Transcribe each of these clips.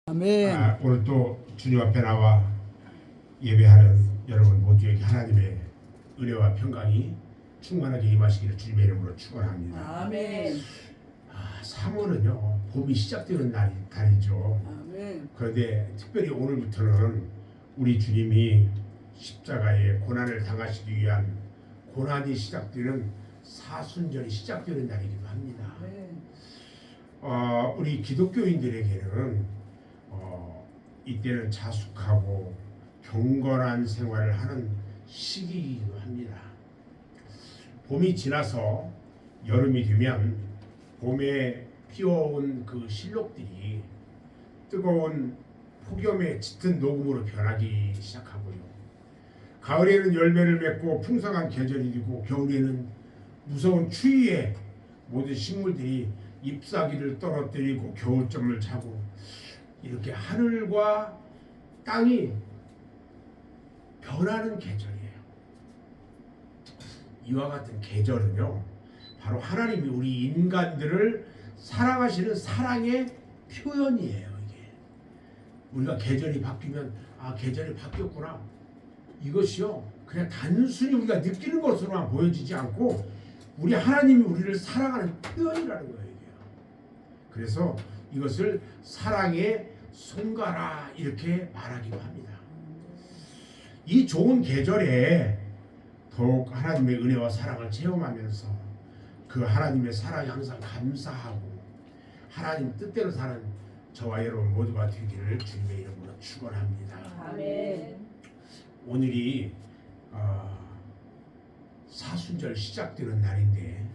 아멘. 오늘 또 주님 앞에 나와 예배하는 여러분 모두에게 하나님의 은혜와 평강이 충만하게 임하시기를 주님의 이름으로 축원합니다. 아멘. 3월은요 봄이 시작되는 달이죠. 아멘. 그런데 특별히 오늘부터는 우리 주님이 십자가의 고난을 당하시기 위한 고난이 시작되는 사순절이 시작되는 날이기도 합니다. 아멘. 우리 기독교인들에게는 이때는 자숙하고 경건한 생활을 하는 시기이기도 합니다. 봄이 지나서 여름이 되면 봄에 피어온 그 실록들이 뜨거운 폭염의 짙은 녹음으로 변하기 시작하고요. 가을에는 열매를 맺고 풍성한 계절이 되고 겨울에는 무서운 추위에 모든 식물들이 잎사귀를 떨어뜨리고 겨울잠을 자고 이렇게 하늘과 땅이 변하는 계절이에요. 이와 같은 계절은요 바로 하나님이 우리 인간들을 사랑하시는 사랑의 표현이에요. 이게 우리가 계절이 바뀌면 계절이 바뀌었구나, 이것이요 그냥 단순히 우리가 느끼는 것으로만 보여지지 않고 우리 하나님이 우리를 사랑하는 표현이라는 거예요. 이게. 그래서 이것을 사랑의 송가라 이렇게 말하기도 합니다. 이 좋은 계절에 더욱 하나님의 은혜와 사랑을 체험하면서 그 하나님의 사랑에 항상 감사하고 하나님 뜻대로 사는 저와 여러분 모두가 되기를 주님의 이름으로 축원합니다. 아멘. 오늘이 사순절 시작되는 날인데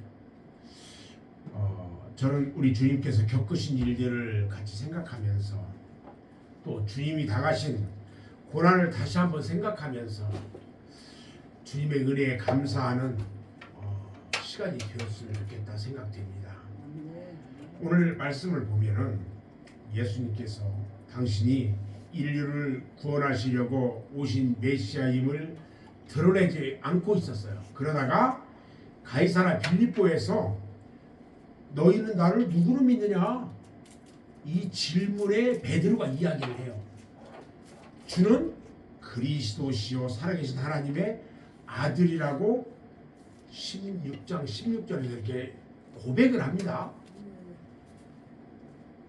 저는 우리 주님께서 겪으신 일들을 같이 생각하면서 또 주님이 당하신 고난을 다시 한번 생각하면서 주님의 은혜에 감사하는 시간이 되었으면 좋겠다 생각됩니다. 오늘 말씀을 보면은 예수님께서 당신이 인류를 구원하시려고 오신 메시아임을 드러내지 않고 있었어요. 그러다가 가이사라 빌립보에서 너희는 나를 누구로 믿느냐? 이 질문에 베드로가 이야기를 해요. 주는 그리스도시요 살아계신 하나님의 아들이라고 16장 16절에서 이렇게 고백을 합니다.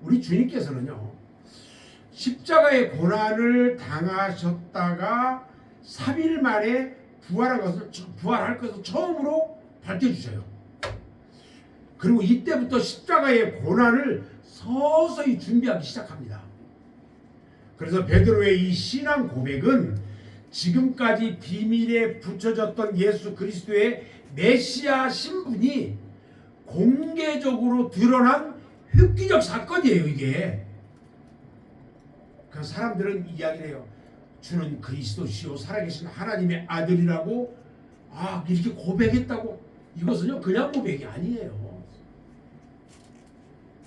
우리 주님께서는요 십자가의 고난을 당하셨다가 3일 만에 부활할 것을 처음으로 밝혀주셔요. 그리고 이때부터 십자가의 고난을 서서히 준비하기 시작합니다. 그래서 베드로의 이 신앙 고백은 지금까지 비밀에 붙여졌던 예수 그리스도의 메시아 신분이 공개적으로 드러난 획기적 사건이에요. 이게. 그래서 사람들은 이야기를 해요. 주는 그리스도시요 살아계신 하나님의 아들이라고 이렇게 고백했다고. 이것은요 그냥 고백이 아니에요.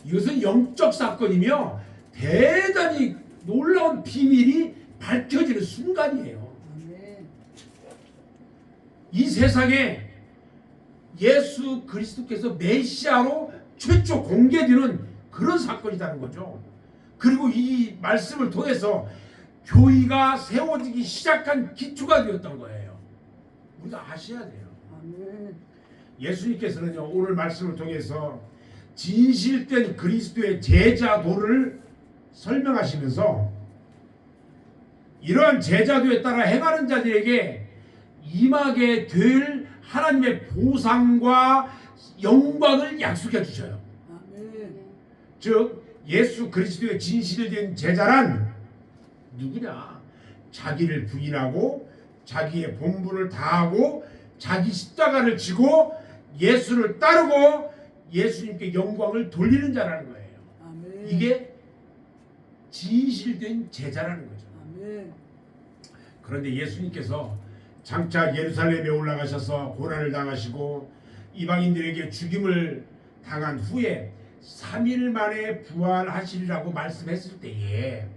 이것은 영적 사건이며 대단히 놀라운 비밀이 밝혀지는 순간이에요. 이 세상에 예수 그리스도께서 메시아로 최초 공개되는 그런 사건이라는 거죠. 그리고 이 말씀을 통해서 교회가 세워지기 시작한 기초가 되었던 거예요. 우리가 아셔야 돼요. 예수님께서는요 오늘 말씀을 통해서 진실된 그리스도의 제자도를 설명하시면서 이러한 제자도에 따라 행하는 자들에게 임하게 될 하나님의 보상과 영광을 약속해 주셔요. 즉 예수 그리스도의 진실된 제자란 누구냐? 자기를 부인하고 자기의 본분을 다하고 자기 십자가를 지고 예수를 따르고 예수님께 영광을 돌리는 자라는 거예요. 아멘. 이게 진실된 제자라는 거죠. 아멘. 그런데 예수님께서 장차 예루살렘에 올라가셔서 고난을 당하시고 이방인들에게 죽임을 당한 후에 3일 만에 부활하시리라고 말씀했을 때에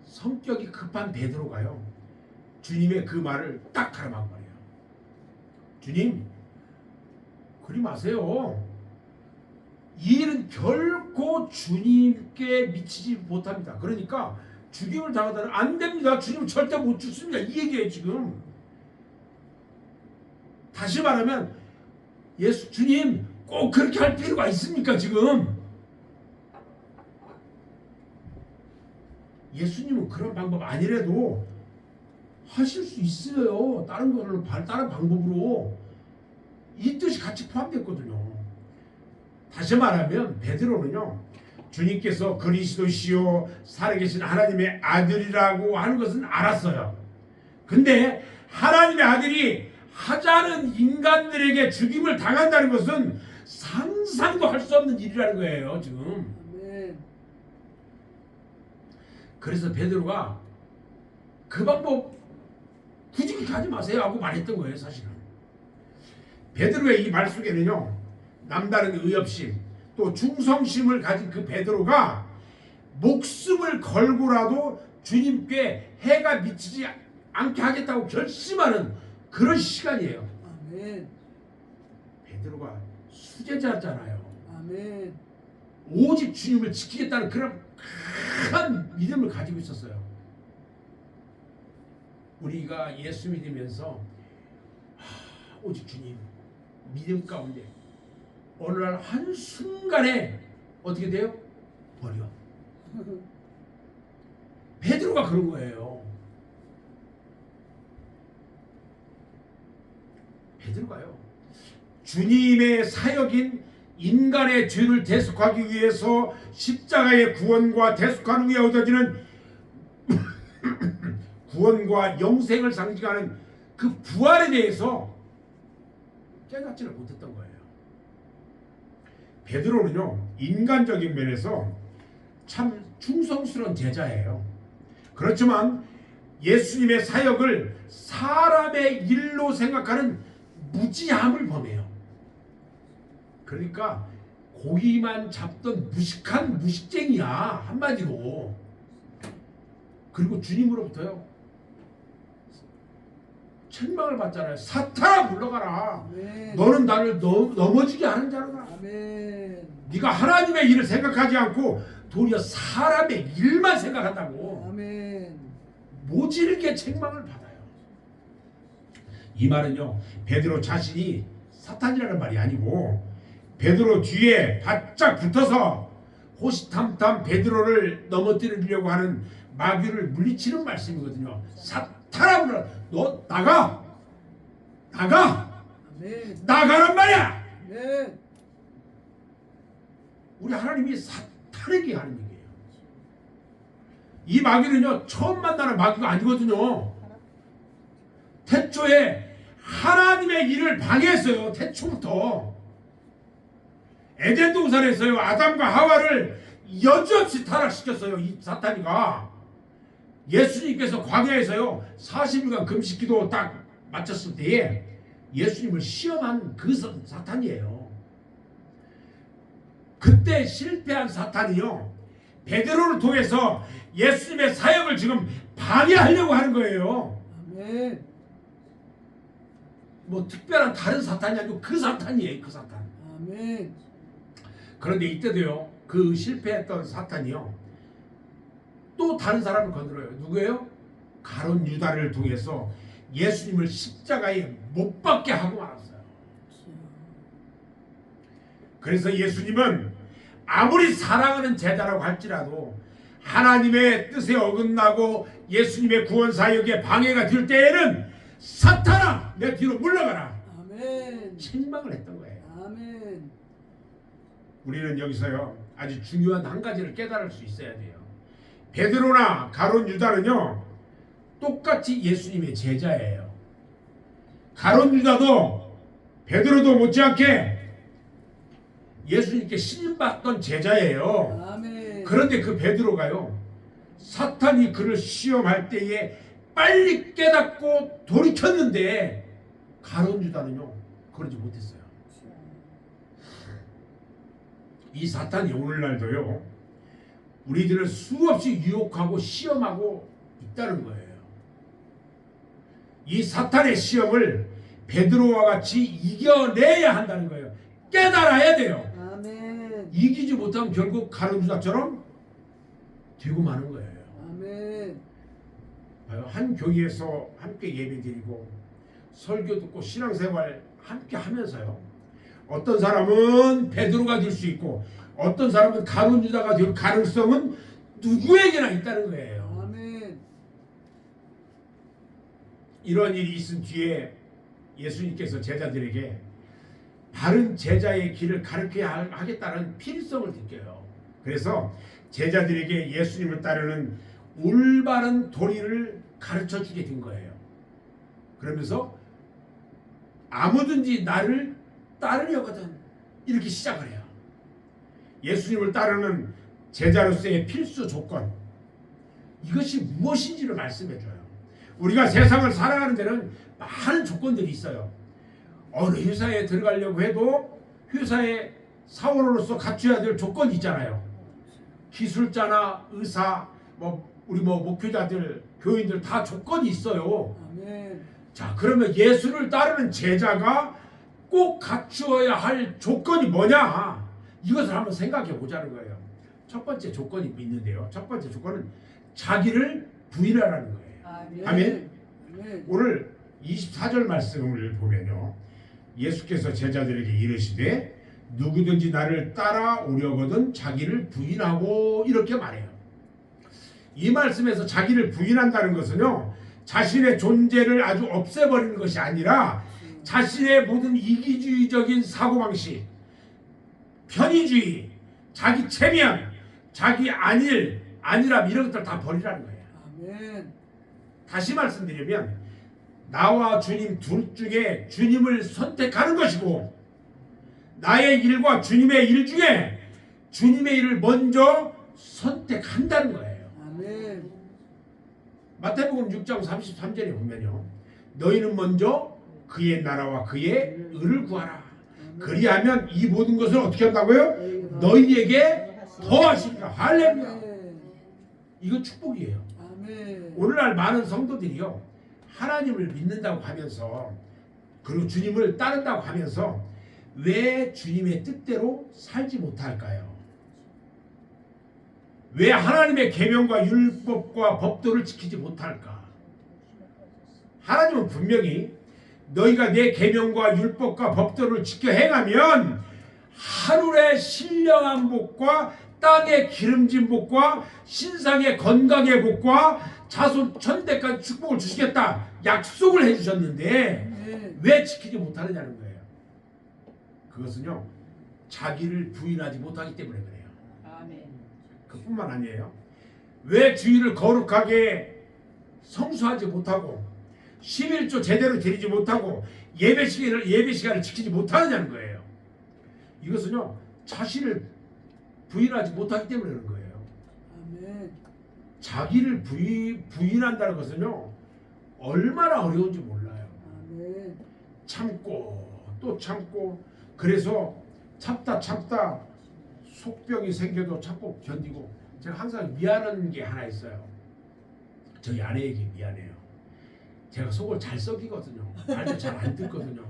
성격이 급한 베드로가요 주님의 그 말을 딱 가로막은 거예요. 주님, 그리 마세요. 이 일은 결코 주님께 미치지 못합니다. 그러니까 죽임을 당하다는 안 됩니다. 주님은 절대 못 죽습니다. 이 얘기예요 지금. 다시 말하면 주님 꼭 그렇게 할 필요가 있습니까 지금? 예수님은 그런 방법 아니래도 하실 수 있어요. 다른 방법으로. 이 뜻이 같이 포함됐거든요. 다시 말하면 베드로는요, 주님께서 그리스도시요 살아계신 하나님의 아들이라고 하는 것은 알았어요. 근데 하나님의 아들이 하자는 인간들에게 죽임을 당한다는 것은 상상도 할 수 없는 일이라는 거예요 지금. 그래서 베드로가 그 방법 굳이 그렇게 하지 마세요 하고 말했던 거예요 사실은. 베드로의 이 말 속에는요, 남다른 의협심 또 충성심을 가진 그 베드로가 목숨을 걸고라도 주님께 해가 미치지 않게 하겠다고 결심하는 그런 시간이에요. 아멘. 베드로가 수제자잖아요. 아멘. 오직 주님을 지키겠다는 그런 큰 믿음을 가지고 있었어요. 우리가 예수 믿으면서 오직 주님 믿음 가운데 어느 날 한순간에 어떻게 돼요? 버려. 베드로가 그런 거예요. 베드로가요, 주님의 사역인 인간의 죄를 대속하기 위해서 십자가의 구원과 대속한 후에 얻어지는 구원과 영생을 상징하는 그 부활에 대해서 깨닫지를 못했던 거예요. 베드로는요, 인간적인 면에서 참 충성스러운 제자예요. 그렇지만 예수님의 사역을 사람의 일로 생각하는 무지함을 범해요. 그러니까 고기만 잡던 무식한 무식쟁이야 한마디로. 그리고 주님으로부터요 책망을 받잖아요. 사탄아 물러가라. 아멘. 너는 나를 넘어지게 하는 자로다. 아멘. 네가 하나님의 일을 생각하지 않고 도리어 사람의 일만 생각한다고. 아멘. 모질게 책망을 받아요. 이 말은요, 베드로 자신이 사탄이라는 말이 아니고 베드로 뒤에 바짝 붙어서 호시탐탐 베드로를 넘어뜨리려고 하는 마귀를 물리치는 말씀이거든요. 사탄아 물러라. 너 나가. 아멘. 나가란 말이야. 아멘. 우리 하나님이 사탄에게 하는 얘기예요. 이 마귀는요, 처음 만나는 마귀가 아니거든요. 태초에 하나님의 일을 방해했어요. 태초부터. 에덴 동산에서요, 아담과 하와를 여지없이 타락시켰어요. 이 사탄이가. 예수님께서 광야에서요 40일간 금식기도 딱 마쳤을 때에 예수님을 시험한 그 사탄이에요. 그때 실패한 사탄이요, 베드로를 통해서 예수님의 사역을 지금 방해하려고 하는 거예요. 아멘. 뭐 특별한 다른 사탄이 아니고 그 사탄이에요. 그 사탄. 아멘. 그런데 이때도요, 그 실패했던 사탄이요 또 다른 사람을 건드려요. 누구예요? 가룟 유다를 통해서 예수님을 십자가에 못 박게 하고 말았어요. 그래서 예수님은 아무리 사랑하는 제자라고 할지라도 하나님의 뜻에 어긋나고 예수님의 구원 사역에 방해가 될 때에는 사탄아 내 뒤로 물러가라. 아멘. 책망을 했던 거예요. 아멘. 우리는 여기서요 아주 중요한 한 가지를 깨달을 수 있어야 돼요. 베드로나 가룟 유다는요 똑같이 예수님의 제자예요. 가룟 유다도 베드로도 못지않게 예수님께 신임받던 제자예요. 아멘. 그런데 그 베드로가요 사탄이 그를 시험할 때에 빨리 깨닫고 돌이켰는데 가룟 유다는요 그러지 못했어요. 이 사탄이 오늘날도요 우리들을 수없이 유혹하고 시험하고 있다는 거예요. 이 사탄의 시험을 베드로와 같이 이겨내야 한다는 거예요. 깨달아야 돼요. 아멘. 아멘. 이기지 못하면 결국 가룟주다처럼 되고 마는 거예요. 아멘. 한 교회에서 함께 예배드리고 설교 듣고 신앙생활 함께 하면서요, 어떤 사람은 베드로가 될 수 있고 어떤 사람은 가룟유다가 될 가능성은 누구에게나 있다는 거예요. 아멘. 이런 일이 있은 뒤에 예수님께서 제자들에게 바른 제자의 길을 가르쳐야 하겠다는 필요성을 느껴요. 그래서 제자들에게 예수님을 따르는 올바른 도리를 가르쳐 주게 된 거예요. 그러면서 아무든지 나를 따르려거든 이렇게 시작을 해요. 예수님을 따르는 제자로서의 필수 조건, 이것이 무엇인지를 말씀해 줘요. 우리가 세상을 살아가는 데는 많은 조건들이 있어요. 어느 회사에 들어가려고 해도 회사의 사원으로서 갖춰야 될 조건이 있잖아요. 기술자나 의사, 우리 목회자들, 교인들 다 조건이 있어요. 아멘. 자, 그러면 예수를 따르는 제자가 꼭 갖추어야 할 조건이 뭐냐? 이것을 한번 생각해 보자는 거예요. 첫 번째 조건이 있는데요. 첫 번째 조건은 자기를 부인하라는 거예요. 아멘. 아멘. 오늘 24절 말씀을 보면요, 예수께서 제자들에게 이르시되 누구든지 나를 따라오려거든 자기를 부인하고 이렇게 말해요. 이 말씀에서 자기를 부인한다는 것은요, 자신의 존재를 아주 없애버리는 것이 아니라 자신의 모든 이기주의적인 사고방식, 편의주의, 자기 체면, 자기 안일함 이런 것들 다 버리라는 거예요. 아멘. 다시 말씀드리면 나와 주님 둘 중에 주님을 선택하는 것이고, 나의 일과 주님의 일 중에 주님의 일을 먼저 선택한다는 거예요. 아멘. 마태복음 6장 33절에 보면요, 너희는 먼저 그의 나라와 그의 의를 구하라. 그리하면 이 모든 것을 어떻게 한다고요? 너희에게 더하시리라. 할렐루야. 아멘. 이거 축복이에요. 아멘. 오늘날 많은 성도들이요, 하나님을 믿는다고 하면서 그리고 주님을 따른다고 하면서 왜 주님의 뜻대로 살지 못할까요? 왜 하나님의 계명과 율법과 법도를 지키지 못할까? 하나님은 분명히 너희가 내 계명과 율법과 법도를 지켜 행하면 하늘의 신령한 복과 땅의 기름진 복과 신상의 건강의 복과 자손 천대까지 축복을 주시겠다 약속을 해주셨는데 왜 지키지 못하느냐는 거예요. 그것은요, 자기를 부인하지 못하기 때문에 그래요. 아멘. 그뿐만 아니에요. 왜 주일을 거룩하게 성수하지 못하고 11조 제대로 드리지 못하고 예배 시간을 지키지 못하느냐는 거예요. 이것은요, 자신을 부인하지 못하기 때문에 그런 거예요. 아멘. 자기를 부인한다는 것은요, 얼마나 어려운지 몰라요. 아멘. 참고 또 참고, 그래서 참다 속병이 생겨도 참고 견디고. 제가 항상 미안한 게 하나 있어요. 저희 아내에게 미안해요. 제가 속을 잘 썩이거든요. 말도 잘 안 듣거든요.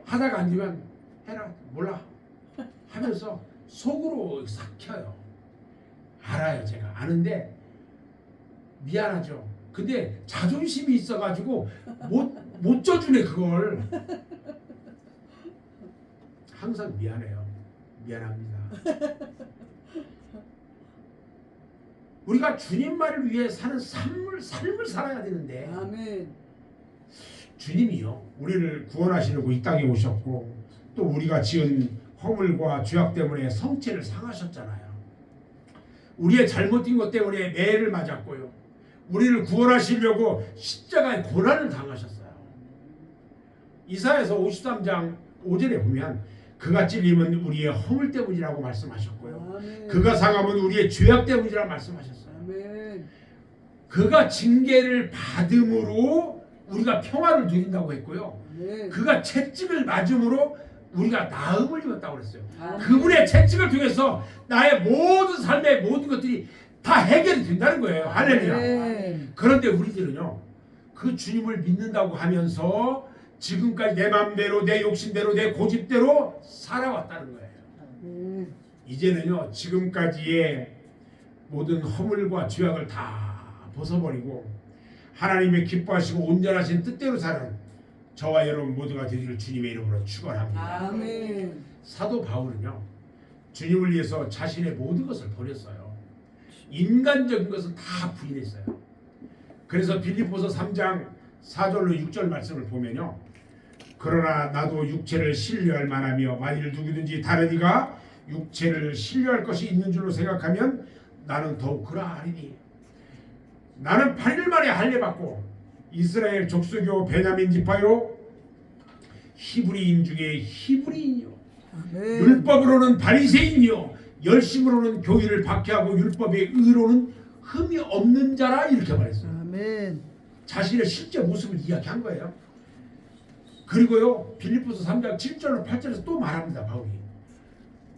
하다가 안 되면 해라 몰라 하면서 속으로 삭혀요. 알아요. 제가 아는데 미안하죠. 근데 자존심이 있어가지고 못 져주네 그걸. 항상 미안해요. 미안합니다. 우리가 주님만을 위해 사는 삶을 살아야 되는데, 아멘. 주님이요, 우리를 구원하시려고 이 땅에 오셨고 또 우리가 지은 허물과 죄악 때문에 성체를 상하셨잖아요. 우리의 잘못된 것 때문에 매를 맞았고요, 우리를 구원하시려고 십자가의 고난을 당하셨어요. 이사야서 53장 5절에 보면 그가 찔림은 우리의 허물 때문이라고 말씀하셨고요, 아멘. 그가 상함은 우리의 죄악 때문이라고 말씀하셨어요. 아멘. 그가 징계를 받음으로 우리가 평화를 누린다고 했고요, 아멘. 그가 채찍을 맞음으로 우리가 나음을 입었다고 그랬어요. 아멘. 그분의 채찍을 통해서 나의 모든 삶의 모든 것들이 다 해결이 된다는 거예요. 할렐루야. 아멘. 그런데 우리들은요, 그 주님을 믿는다고 하면서 지금까지 내 맘대로 내 욕심대로 내 고집대로 살아왔다는 거예요. 이제는요 지금까지의 모든 허물과 죄악을 다 벗어버리고 하나님의 기뻐하시고 온전하신 뜻대로 사는 저와 여러분 모두가 되기를 주님의 이름으로 축원합니다. 아멘. 사도 바울은요 주님을 위해서 자신의 모든 것을 버렸어요. 인간적인 것은 다 부인했어요. 그래서 빌립보서 3장 4절로 6절 말씀을 보면요, 그러나 나도 육체를 신뢰할 만하며 만일 누구든지 다른 이가 육체를 신뢰할 것이 있는 줄로 생각하면 나는 더욱 그러하리니 나는 8일 만에 할례받고 이스라엘 족속이요 베냐민 지파요 히브리인 중에 히브리인이요 아멘. 율법으로는 바리새인이요 열심으로는 교의를 박해하고 율법의 의로는 흠이 없는 자라 이렇게 말했어요. 아멘. 자신의 실제 모습을 이야기한 거예요. 그리고요 빌립보서 3장 7절로 8절에서 또 말합니다. 바울이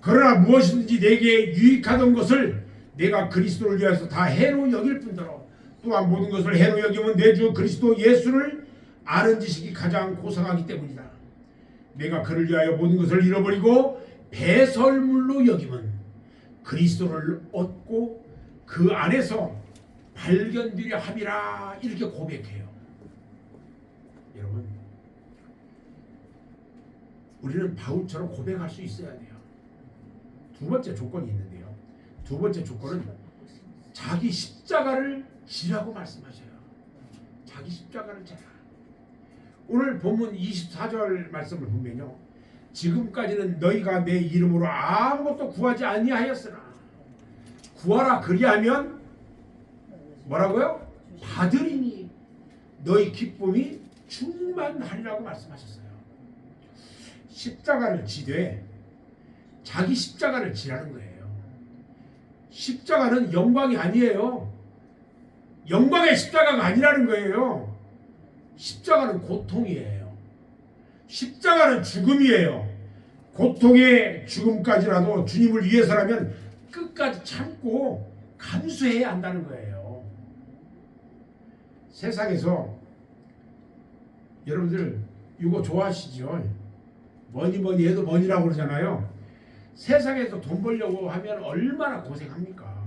그러나 무엇이든지 내게 유익하던 것을 내가 그리스도를 위해서 다 해로 여길 뿐더러 또한 모든 것을 해로 여기면 내 주 그리스도 예수를 아는 지식이 가장 고상하기 때문이다. 내가 그를 위하여 모든 것을 잃어버리고 배설물로 여기면 그리스도를 얻고 그 안에서 발견되려 함이라 이렇게 고백해요. 여러분 우리는 바울처럼 고백할 수 있어야 돼요. 두 번째 조건이 있는데요. 두 번째 조건은 자기 십자가를 지라고 말씀하셔요. 자기 십자가를 지라. 오늘 본문 24절 말씀을 보면요, 지금까지는 너희가 내 이름으로 아무것도 구하지 아니하였으나 구하라 그리하면 뭐라고요? 받으리니 너희 기쁨이 충만하리라고 말씀하셨어요. 십자가를 지되 자기 십자가를 지라는 거예요. 십자가는 영광이 아니에요. 영광의 십자가가 아니라는 거예요. 십자가는 고통이에요. 십자가는 죽음이에요. 고통의 죽음까지라도 주님을 위해서라면 끝까지 참고 감수해야 한다는 거예요. 세상에서 여러분들 이거 좋아하시죠? 뭐니 해도 뭐니라고 그러잖아요. 세상에서 돈 벌려고 하면 얼마나 고생합니까?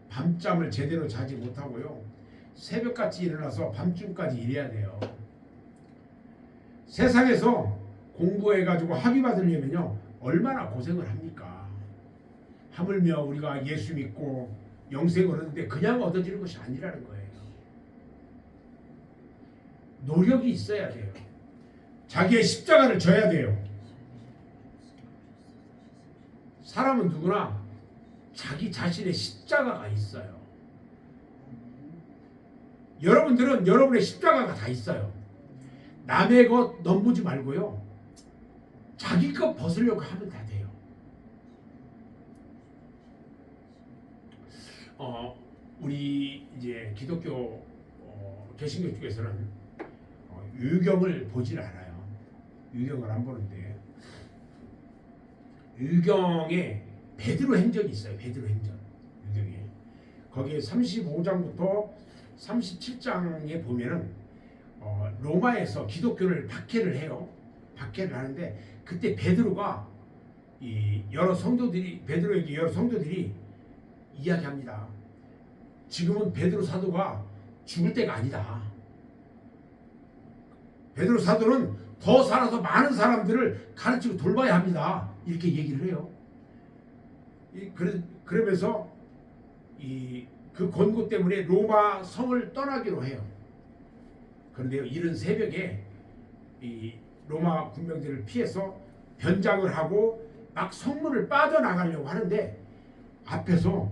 밤잠을 제대로 자지 못하고요, 새벽같이 일어나서 밤중까지 일해야 돼요. 세상에서 공부해가지고 학위 받으려면요 얼마나 고생을 합니까? 하물며 우리가 예수 믿고 영생을 얻는데 그냥 얻어지는 것이 아니라는 거예요. 노력이 있어야 돼요. 자기의 십자가를 져야 돼요. 사람은 누구나 자기 자신의 십자가가 있어요. 여러분들은 여러분의 십자가가 다 있어요. 남의 것 넘보지 말고요, 자기 것 벗으려고 하면 다 돼요. 우리 이제 기독교 개신교 쪽에서는 유경을 보질 않아요. 유경을 안 보는데 유경에 베드로 행전이 있어요. 베드로 행전. 유경에 거기에 35장부터 37장에 보면은 로마에서 기독교를 박해를 해요. 박해를 하는데 그때 베드로가 베드로에게 여러 성도들이 이야기합니다. 지금은 베드로 사도가 죽을 때가 아니다. 베드로 사도는 더 살아서 많은 사람들을 가르치고 돌봐야 합니다. 이렇게 얘기를 해요. 그러면서 그 권고 때문에 로마 성을 떠나기로 해요. 그런데요, 이른 새벽에 이 로마 군병들을 피해서 변장을 하고 막 성문을 빠져나가려고 하는데 앞에서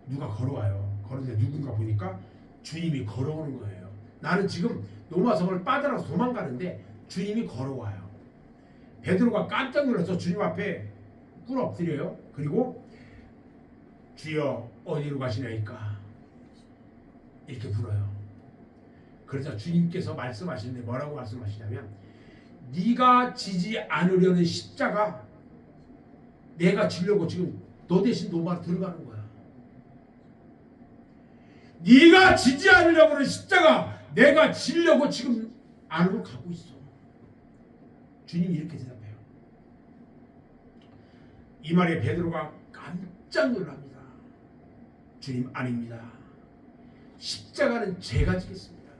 누가 걸어와요. 그런데 누군가 보니까 주님이 걸어오는 거예요. 나는 지금 로마 성을 빠져나가서 도망가는데 주님이 걸어와요. 베드로가 깜짝 놀라서 주님 앞에 꿇어 엎드려요. 그리고 주여 어디로 가시나이까 이렇게 불어요. 그러자 주님께서 말씀하시는데 뭐라고 말씀하시냐면, 네가 지지 않으려는 십자가 내가 지려고 지금 너 대신 로마로 들어가는 거야. 네가 지지 않으려고 하는 십자가 내가 지려고 지금 안으로 가고 있어. 주님이 이렇게 대답해요. 이 말에 베드로가 깜짝 놀랍니다. 주님, 아닙니다. 십자가는 제가 지겠습니다.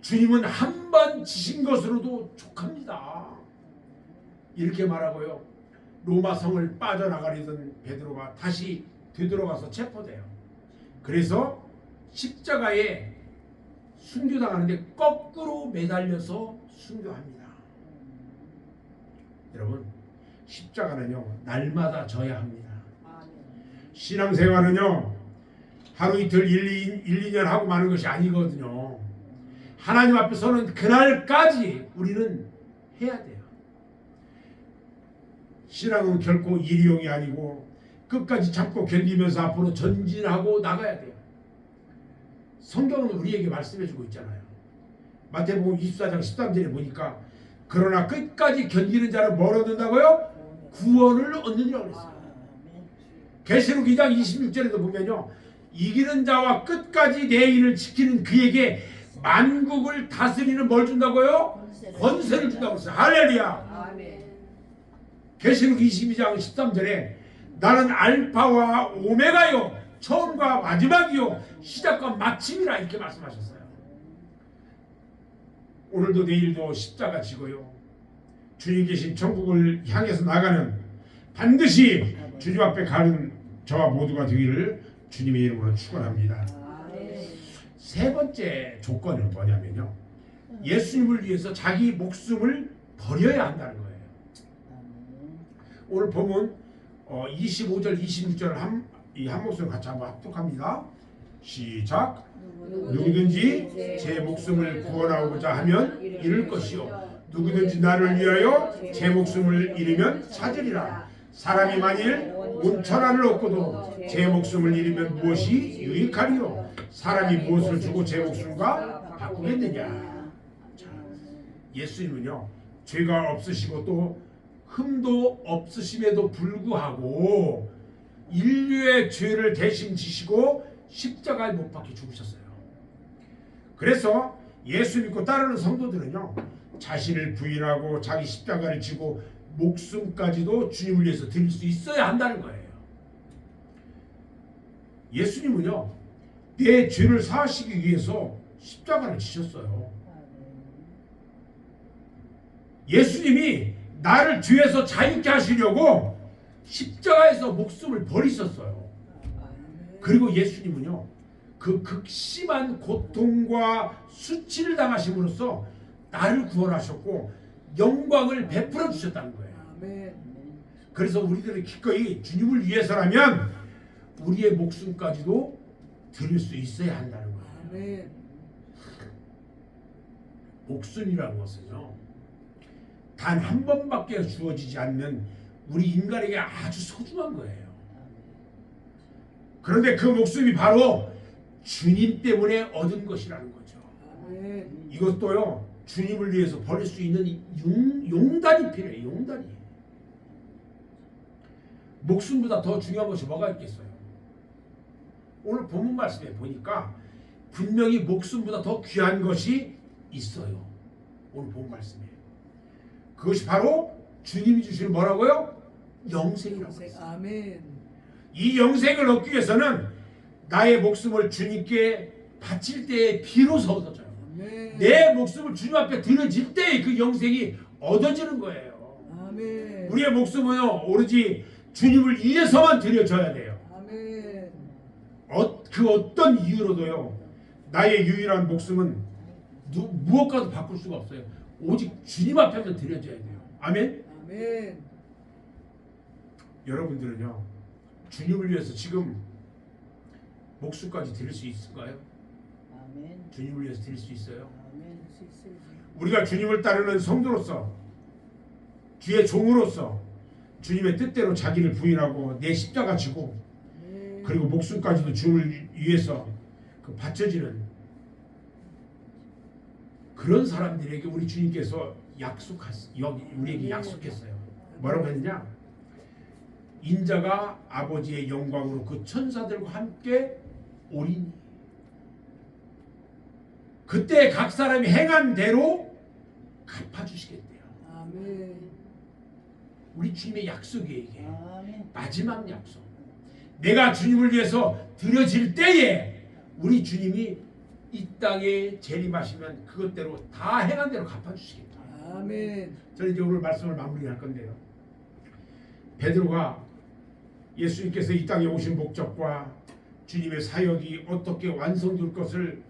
주님은 한 번 지신 것으로도 족합니다. 이렇게 말하고요, 로마 성을 빠져나가려던 베드로가 다시 되돌아가서 체포돼요. 그래서 십자가에 순교당하는데 거꾸로 매달려서 순교합니다. 여러분, 십자가는요, 날마다 져야 합니다. 신앙생활은요, 하루 이틀 1, 2년 하고 마는 것이 아니거든요. 하나님 앞에서는 그날까지 우리는 해야 돼요. 신앙은 결코 일회용이 아니고 끝까지 참고 견디면서 앞으로 전진하고 나가야 돼요. 성경은 우리에게 말씀해주고 있잖아요. 마태복음 24장 13절에 보니까 그러나 끝까지 견디는 자는 뭘 얻는다고요? 구원을 얻느니라고 그랬어요. 계시록 2장 26절에도 보면요, 이기는 자와 끝까지 내 일을 지키는 그에게 만국을 다스리는 뭘 준다고요? 권세를 준다고 했어요. 할렐루야. 계시록 22장 13절에 나는 알파와 오메가요, 처음과 마지막이요, 시작과 마침이라 이렇게 말씀하셨어요. 오늘도 내일도 십자가 지고요, 주님 계신 천국을 향해서 나가는, 반드시 주님 앞에 가는 저와 모두가 되기를 주님의 이름으로 축원합니다. 세 번째 조건은 뭐냐면요, 예수님을 위해서 자기 목숨을 버려야 한다는 거예요. 오늘 보면 25절 26절 이 한 목소리 같이 한번 합독합니다. 시작. 누구든지 제 목숨을 구원하고자 하면 잃을 것이요, 누구든지 나를 위하여 제 목숨을 잃으면 찾으리라. 사람이 만일 온 천하를 얻고도 제 목숨을 잃으면 무엇이 유익하리요? 사람이 무엇을 주고 제 목숨과 바꾸겠느냐? 자, 예수님은요, 죄가 없으시고 또 흠도 없으심에도 불구하고 인류의 죄를 대신 지시고 십자가에 못 박혀 죽으셨어요. 그래서 예수 믿고 따르는 성도들은요, 자신을 부인하고 자기 십자가를 지고 목숨까지도 주님을 위해서 드릴 수 있어야 한다는 거예요. 예수님은요, 내 죄를 사하시기 위해서 십자가를 지셨어요. 예수님이 나를 죄에서 자유케 하시려고 십자가에서 목숨을 버리셨어요. 그리고 예수님은요, 그 극심한 고통과 수치를 당하심으로써 나를 구원하셨고 영광을 베풀어 주셨다는 거예요. 그래서 우리들은 기꺼이 주님을 위해서라면 우리의 목숨까지도 드릴 수 있어야 한다는 거예요. 목숨이라는 것은요, 단 한 번밖에 주어지지 않는 우리 인간에게 아주 소중한 거예요. 그런데 그 목숨이 바로 주님 때문에 얻은 것이라는 거죠. 이것도요, 주님을 위해서 버릴 수 있는 용단이 필요해요. 용단이. 목숨보다 더 중요한 것이 뭐가 있겠어요? 오늘 본문 말씀에 보니까 분명히 목숨보다 더 귀한 것이 있어요. 오늘 본문 말씀에. 그것이 바로 주님이 주시는 뭐라고요? 영생이라고 했어요. 아멘. 이 영생을 얻기 위해서는 나의 목숨을 주님께 바칠 때에 비로소 얻어져요. 아멘. 내 목숨을 주님 앞에 드려질 때에 그 영생이 얻어지는 거예요. 아멘. 우리의 목숨은요, 오로지 주님을 위해서만 드려져야 돼요. 아멘. 그 어떤 이유로도요, 나의 유일한 목숨은 무엇과도 바꿀 수가 없어요. 오직 주님 앞에만 드려져야 돼요. 아멘. 아멘. 여러분들은요, 주님을 위해서 지금 목숨까지 드릴 수 있을까요? 아멘. 주님을 위해서 드릴 수 있어요? 아멘. 우리가 주님을 따르는 성도로서, 주의 종으로서 주님의 뜻대로 자기를 부인하고 내 십자가 지고, 그리고 목숨까지도 주님을 위해서 바쳐지는 그런 사람들에게 우리 주님께서 우리에게 약속했어요. 뭐라고 했느냐? 인자가 아버지의 영광으로 그 천사들과 함께 오리니 그때 각 사람이 행한 대로 갚아주시겠대요. 아멘. 우리 주님의 약속이에요. 이게 아멘. 마지막 약속. 내가 주님을 위해서 드려질 때에 우리 주님이 이 땅에 재림하시면 그것대로 다 행한 대로 갚아주시겠다. 아멘. 저는 이제 오늘 말씀을 마무리할 건데요. 베드로가 예수님께서 이 땅에 오신 목적과 주님의 사역이 어떻게 완성될 것을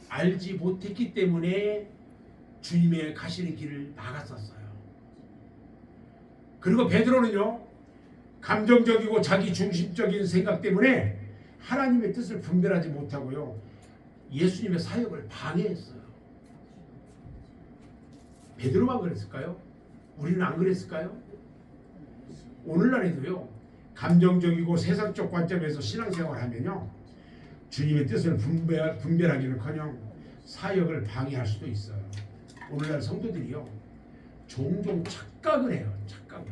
알지 못했기 때문에 주님의 가시는 길을 막았었어요. 그리고 베드로는요, 감정적이고 자기 중심적인 생각 때문에 하나님의 뜻을 분별하지 못하고요, 예수님의 사역을 방해했어요. 베드로만 그랬을까요? 우리는 안 그랬을까요? 오늘날에도요, 감정적이고 세상적 관점에서 신앙생활을 하면요, 주님의 뜻을 분별하기는커녕 사역을 방해할 수도 있어요. 오늘날 성도들이요, 종종 착각을 해요. 착각을.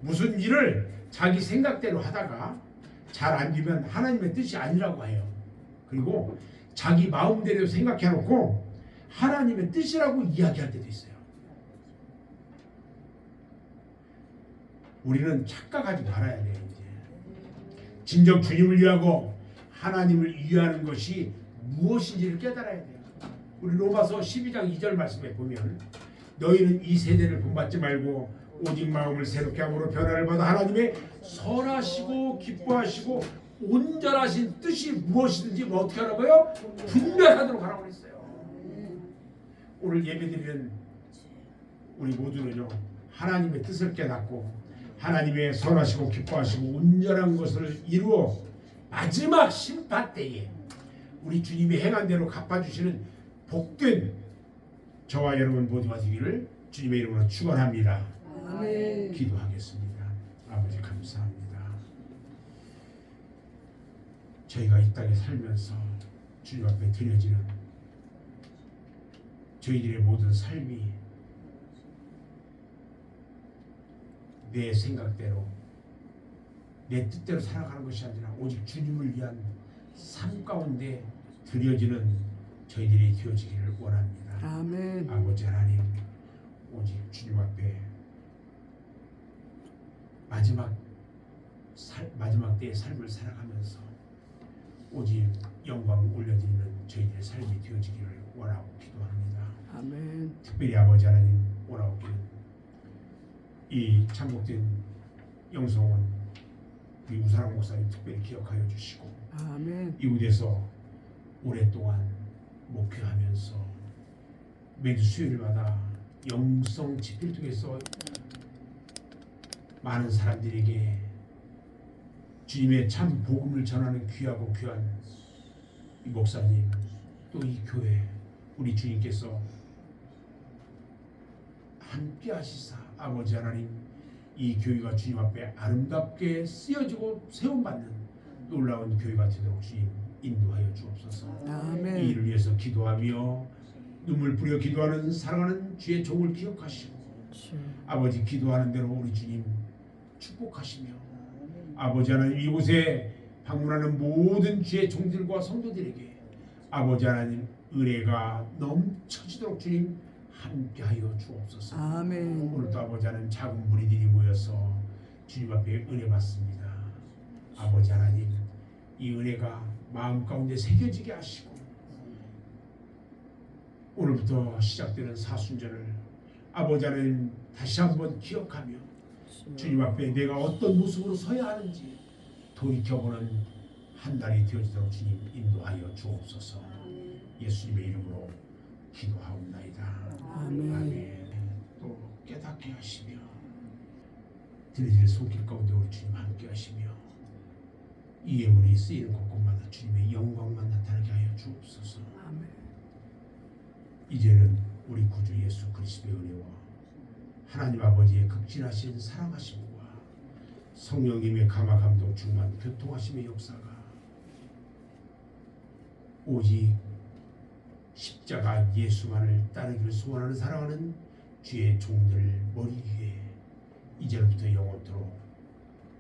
무슨 일을 자기 생각대로 하다가 잘 안 되면 하나님의 뜻이 아니라고 해요. 그리고 자기 마음대로 생각해놓고 하나님의 뜻이라고 이야기할 때도 있어요. 우리는 착각하지 말아야 돼요. 이제 진정 주님을 위하고 하나님을 위하는 것이 무엇인지를 깨달아야 돼요. 우리 로마서 12장 2절 말씀에 보면 너희는 이 세대를 본받지 말고 오직 마음을 새롭게 함으로 변화를 받아 하나님의 선하시고 기뻐하시고 온전하신 뜻이 무엇이든지 뭐 어떻게 하라고요? 분별하도록 하라고 했어요. 오늘 예배드리는 우리 모두는요, 하나님의 뜻을 깨닫고 하나님의 선하시고 기뻐하시고 온전한 것을 이루어 마지막 심판 때에 우리 주님이 행한 대로 갚아주시는 복된 저와 여러분 모두가 되기를 주님의 이름으로 축원합니다. 아멘. 기도하겠습니다. 아버지 감사합니다. 저희가 이 땅에 살면서 주님 앞에 드려지는 저희들의 모든 삶이 내 생각대로 내 뜻대로 살아가는 것이 아니라 오직 주님을 위한 삶 가운데 드려지는 저희들이 되어지기를 원합니다. 아멘. 아버지 하나님, 오직 주님 앞에 마지막 때의 삶을 살아가면서 오직 영광을 올려드리는 저희들의 삶이 되어지기를 원하고 기도합니다. 아멘. 특별히 아버지 하나님, 원하옵기는 이 참복된 영성원 우리 우사랑 목사님 특별히 기억하여 주시고, 아멘. 이곳에서 오랫동안 목회하면서 매주 수요일마다 영성 집회를 통해서 많은 사람들에게 주님의 참 복음을 전하는 귀하고 귀한 이 목사님, 또 이 교회 우리 주님께서 함께 하시사 아버지 하나님, 이 교회가 주님 앞에 아름답게 쓰여지고 세움받는 놀라운 교회가 되도록 주님 인도하여 주옵소서. 아멘. 이 일을 위해서 기도하며 눈물 뿌려 기도하는 사랑하는 주의 종을 기억하시고 아버지 기도하는 대로 우리 주님 축복하시며 아버지 하나님, 이곳에 방문하는 모든 주의 종들과 성도들에게 아버지 하나님 은혜가 넘쳐지도록 주님 함께하여 주옵소서. 아멘. 오늘도 아버지 하나님, 작은 무리들이 모여서 주님 앞에 은혜 받습니다. 아버지 하나님, 이 은혜가 마음 가운데 새겨지게 하시고 오늘부터 시작되는 사순절을 아버지 하나님 다시 한번 기억하며 주님 앞에 내가 어떤 모습으로 서야 하는지 돌이켜보는 한 달이 되어지도록 주님 인도하여 주옵소서. 예수님의 이름으로 기도하옵나이다. 아멘. 아멘. 또 깨닫게 하시며 드려질 손길 가운데 우리 주님 함께 하시며 이 예물이 쓰이는 곳곳마다 주님의 영광만 나타나게 하여 주옵소서. 아멘. 이제는 우리 구주 예수 그리스도의 은혜와 하나님 아버지의 극진하신 사랑하심과 성령님의 감화 감동 충만 교통하심의 역사가 오직 십자가 예수만을 따르기를 소원하는 사랑하는 주의 종들 머리 위에 이제부터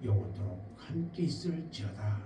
영원토록 함께 있을지어다.